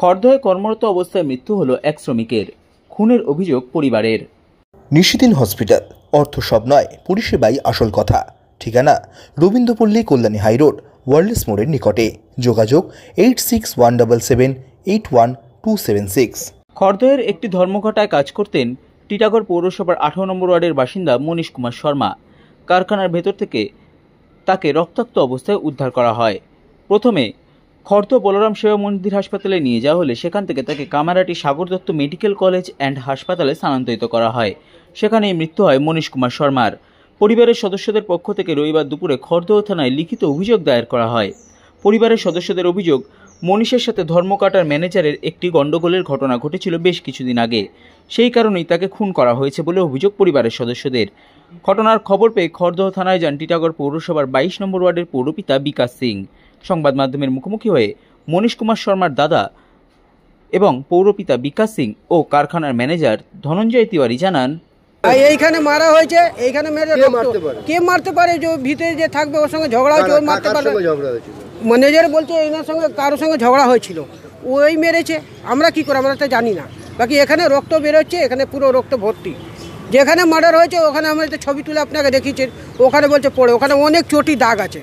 খড়দহে কর্মরত অবস্থায় মৃত্যু হলো এক শ্রমিকের। খুনের অভিযোগ পরিবারের। নিশিদিন হসপিটাল, অর্থ সব নয়, পরিষেবাই আসল কথা। ঠিকানা রবীন্দ্রপল্লী, কল্যাণী হাইরোড, ওয়ার্ল্ডস মোড়ের নিকটে। যোগাযোগ 8617781276। খড়দহের একটি ধর্মঘটায় কাজ করতেন টিটাগড় পৌরসভার 18 নম্বর ওয়ার্ডের বাসিন্দা মনীশ কুমার শর্মা। কারখানার ভেতর থেকে তাকে রক্তাক্ত অবস্থায় উদ্ধার করা হয়। প্রথমে খড়দহ বলরাম সেবা মন্দির হাসপাতালে নিয়ে যাওয়া হলে সেখান থেকে তাকে Kamarhati Sagar Dutta medical college and হাসপাতালে স্থানান্তরিত করা হয়। সেখানেই মৃত্যু হয় মনীশ কুমার শর্মার। পরিবারের সদস্যদের পক্ষ থেকে রবিবার দুপুরে খড়দহ থানায় লিখিত অভিযোগ দায়ের করা হয়। পরিবারের সদস্যদের অভিযোগ, মনীশের সাথে ধর্মকাটার ম্যানেজারের একটি গণ্ডগোলের ঘটনা ঘটেছিল বেশ কিছুদিন আগে। সেই কারণেই তাকে খুন করা হয়েছে বলে অভিযোগ পরিবারের সদস্যদের। ঘটনার খবর পেয়ে খড়দহ থানায় যান টিটাগড় পৌরসভার 22 নম্বর ওয়ার্ডের পৌরপিতা বিকাশ সিং। সংবাদ মাধ্যমের মুখোমুখি হয়ে মনীশ কুমার শর্মার দাদা এবং পৌরপিতা বিকাশ সিং ও কারখানার ম্যানেজার ধনঞ্জয় তিওয়ারি জানান, এইখানে মারা হয়েছে, এইখানে মেরে কে মারতে পারে? যে ভিতরে যে থাকবে ওর সঙ্গে ঝগড়া হয়েছে, ওর মারতে পারবে। ম্যানেজার বলছে এনার সঙ্গে কারোর সঙ্গে ঝগড়া হয়েছিল, ওই মেরেছে। আমরা কি করে, আমরা তো জানি না। বাকি এখানে রক্ত বেরোচ্ছে, এখানে পুরো রক্ত ভর্তি। যেখানে মার্ডার হয়েছে ওখানে আমরা তো ছবি তুলে আপনাকে দেখিয়েছেন, ওখানে বলছে পড়ে, ওখানে অনেক চটি দাগ আছে,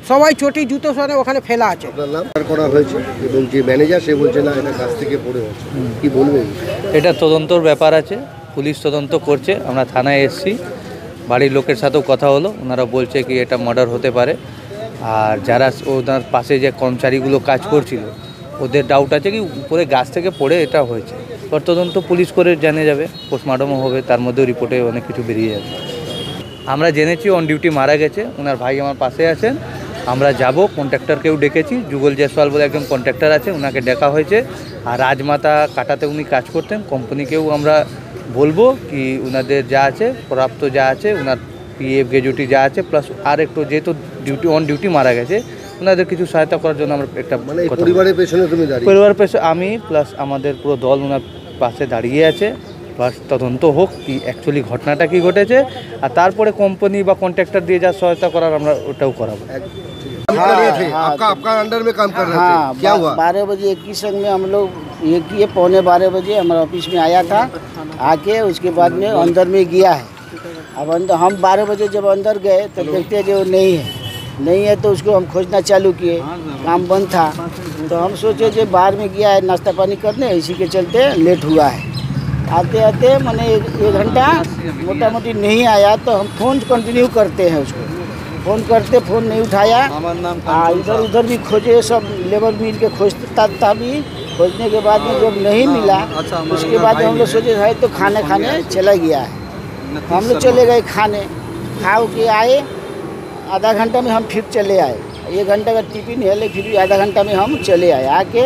সবাই চটি জুতো সরে ওখানে ফেলা আছে। করা হয়েছে এবং যে ম্যানেজার সে বলছে না, এটা কাছ থেকে পড়ে আছে। কি বলবেন? এটা তদন্তর ব্যাপার আছে, পুলিশ তদন্ত করছে। আমরা থানায় এসেছি, বাড়ির লোকের সাথেও কথা হলো, ওনারা বলছে কি এটা মার্ডার হতে পারে। আর যারা ওনার পাশে যে কর্মচারীগুলো কাজ করছিল ওদের ডাউট আছে কি উপরে গাছ থেকে পড়ে এটা হয়েছে। পর তদন্ত পুলিশ করে জানে যাবে, পোস্টমর্টমও হবে, তার মধ্যেও রিপোর্টে অনেক কিছু বেরিয়ে যাবে। আমরা জেনেছি অন ডিউটি মারা গেছে, ওনার ভাই আমার পাশে আছেন। আমরা যাব, কন্ট্রাক্টরকেও ডেকেছি, যুগল জয়সওয়াল বলে একজন কন্ট্রাক্টর আছে, ওনাকে ডাকা হয়েছে। আর রাজমাতা কাটাতে উনি কাজ করতেন, কোম্পানিকেও আমরা বলবো কি ওনাদের যা আছে প্রাপ্ত যা আছে, ওনার পিএফ গ্র্যাজুইটি যা আছে প্লাস আর একটু যেহেতু ডিউটি অন ডিউটি মারা গেছে ওনাদের কিছু সহায়তা করার জন্য আমরা একটা পরিবারের পেছনে তুমি দাঁড়িয়ে, পরিবারের পেছনে আমি প্লাস আমাদের পুরো দল ওনার পাশে দাঁড়িয়ে আছে। প্লাস তদন্ত হোক কি অ্যাকচুয়ালি ঘটনাটা কি ঘটেছে, আর তারপরে কোম্পানি বা কন্ট্রাক্টর দিয়ে যা সহায়তা করার আমরা ওটাও कराबो। आपका अंडर में काम कर रहे थे, क्या हुआ? 12 बजे एक ही संग में हम लोग ये किए, 11:15 बजे हमारे ऑफिस में आया था। आके उसके बाद में अंदर में गया है। अब अंदर हम 12 बजे जब अंदर गए तो देखते जो नहीं है तो उसको हम खोजना चालू किए, काम बंद था। तो हम सोचे जो बाहर में गया है नाश्ता पानी करने, इसी के चलते लेट हुआ है। आते आते मैंने एक घंटा मोटा मोटी नहीं आया, तो हम फ़ोन कंटिन्यू करते हैं उसको, फ़ोन करते फ़ोन नहीं उठाया। इधर उधर भी खोजे, सब लेबर मिल के खोजता था भी। खोजने के बाद में जब नहीं मिला उसके बाद हम लोग सोचे भाई तो खाने चला गया है। हम लोग चले गए खाने, खा के आए, आधा घंटा में हम फिर चले आए। 1 घंटा का टिफिन है, लेकिन फिर भी आधा घंटा में हम चले आए। आके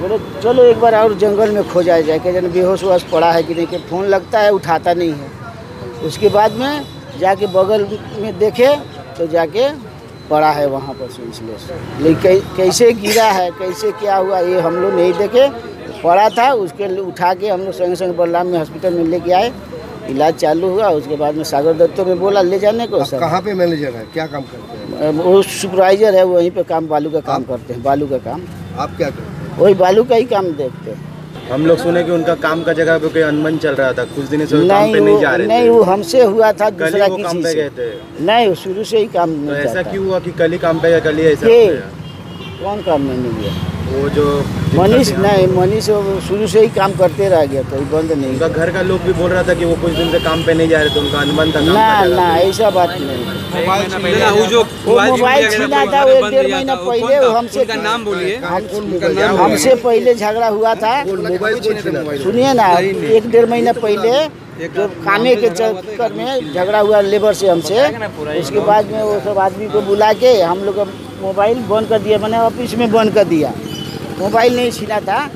बोले चलो एक बार और जंगल में खोजा जाए, कि जन बेहोश वोश पड़ा है कि नहीं, कि फ़ोन लगता है उठाता नहीं है। उसके बाद में जाके बगल में देखे तो जाके पड़ा है वहाँ पर सेंसलेस। लेकिन कैसे गिरा है, कैसे क्या हुआ ये हम लोग नहीं देखे, पड़ा था। उसके उठा के हम लोग संगे संगे बलराम में हॉस्पिटल में लेके आए, इलाज चालू हुआ। उसके बाद में सागर दत्तों में बोला ले जाने को। सर कहाँ पे मैनेजर है, क्या काम करते हैं? वो सुपरवाइजर है, वहीं पे काम बालू का काम करते हैं, बालू का काम। आप क्या करते हैं? वही बालू का ही काम देखते हैं। हम लोग सुने कि उनका काम का जगह पे कोई अनबन चल रहा था, कुछ दिन से काम पे नहीं जा रहे थे। नहीं, वो हमसे हुआ था, दूसरा वो काम पे गए थे। नहीं, वो शुरू से ही काम तो नहीं ऐसा क्यों हुआ कि कल ही काम पे गया, कल ही ऐसा? कौन काम में नहीं गया? वो जो मनीष नहीं, मनीष शुरू से ही काम करते रह गया, कोई बंद नहीं। उनका घर का लोग भी बोल रहा था कि वो कुछ दिन से काम पे नहीं जा रहे थे, उनका अनबन था। ना ऐसा बात नहीं। मोबाइल छीना था वो 1-1.5 महीना पहले, वो हमसे नाम बोलिए, हमसे पहले झगड़ा हुआ था। सुनिए ना, 1-1.5 महीना पहले जो खाने के चक्कर में झगड़ा हुआ लेबर से हमसे। उसके बाद में वो सब आदमी को बुला के हम लोग मोबाइल बंद कर दिया, मैंने ऑफिस में बंद कर दिया। मोबाइल नहीं छीना था,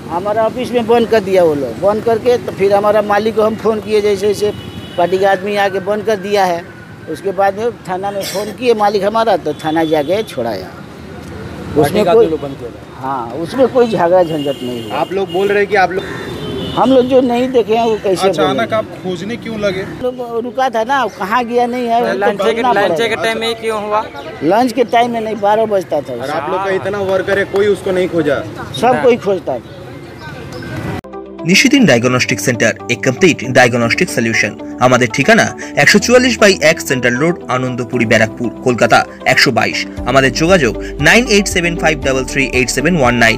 हमारा ऑफिस में बंद कर दिया वो लोग। बंद करके तो फिर हमारा मालिक को हम फ़ोन किए, जैसे जैसे पार्टी का आदमी आके बंद कर दिया है। उसके बाद में थाना में फ़ोन किए मालिक हमारा, तो थाना जाके छोड़ाया। उसमें कोई, हाँ, उसमें कोई झगड़ा झंझट नहीं हुआ। आप लोग बोल रहे कि आप लोग हम लोग जो नहीं देखे हैं वो कैसे अचानक आप खोजने क्यों लगे? लोग रुका था ना, कहाँ गया नहीं है। लंच के टाइम में क्यों हुआ? लंच के टाइम में नहीं, 12 बजता था। और आप लोग का इतना वर्कर है, कोई उसको नहीं खोजा? सब कोई खोजता था। নিশিদিন ডায়াগনস্টিক সেন্টার, এ কমপ্লিট ডায়াগনস্টিক সলিউশন। আমাদের ঠিকানা 144/1 সেন্ট্রাল রোড, আনন্দপুরি, ব্যারাকপুর, কলকাতা 122। আমাদের যোগাযোগ 9875338719।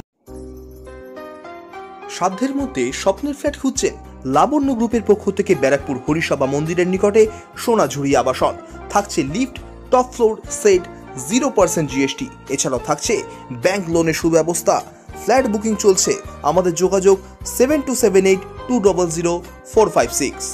সাধ্যের মধ্যে স্বপ্নের ফ্ল্যাট খুঁজছেন? লাবণ্য গ্রুপের পক্ষ থেকে ব্যারাকপুর হরিসভা মন্দিরের নিকটে সোনাঝুরি আবাসন। থাকছে lift, top floor, set, 0% GST। এছাড়াও থাকছে ব্যাংক লোনের সুব্যবস্থা। ফ্ল্যাট বুকিং চলছে। আমাদের যোগাযোগ 7278200456।